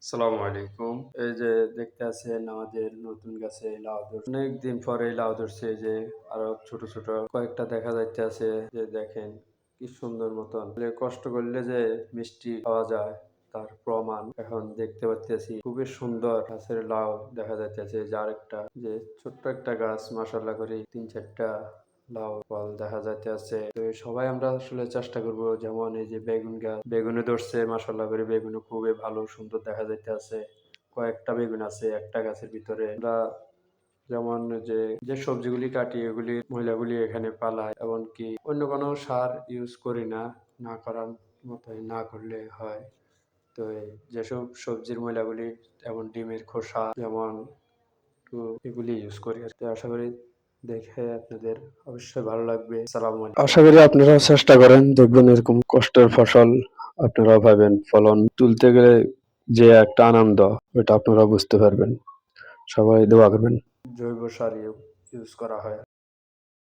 আসসালামু আলাইকুম। এই যে দেখতে আছেন আমাদের নতুন গাছে লাউ ধরছে। অনেকদিন পরে লাউ ধরছে, এই যে আরো ছোট, ছোট কয়েকটা দেখা যাইতেছে, যে দেখেন কি সুন্দর মতন। কষ্ট করলে যে মিষ্টি পাওয়া যায় তার প্রমাণ এখন দেখতে পারতেছি। খুবই সুন্দর গাছের লাউ দেখা যাইতেছে, যার একটা যে ছোট্ট একটা গাছ, মাশাআল্লাহ করে ৩-৪ টা লাউ ফল দেখা যাইতেছে। তো সবাই আমরা আসলে চেষ্টা করব, যেমন এই যে বেগুন গাছ, বেগুনে ধরছে মাশাআল্লাহ করে, বেগুনও খুবই ভালো সুন্দর দেখা যাইতেছে। কয়েকটা বেগুন আছে একটা গাছের ভিতরে। আমরা যেমন যে যে সবজিগুলি কাটি এগুলি ময়লাগুলি এখানে পালাই, এমনকি অন্য কোনো সার ইউজ করি না। না করার মতোই না করলে হয়। তো যেসব সবজির ময়লাগুলি, যেমন ডিমের খোসা, যেমন তো এগুলি ইউজ করি আর কি। আশা করি দেখে আপনাদের অবশ্যই ভালো লাগবে। আসসালামু আলাইকুম। আশা করি আপনারাও চেষ্টা করেন, দেখবেন এরকম কষ্টের ফসল আপনারাও পাবেন। ফলন তুলতে গেলে যে একটা আনন্দ, ওটা আপনারা বুঝতে পারবেন। সবাই দোয়া করবেন। জৈব সার ইউজ করা হয়।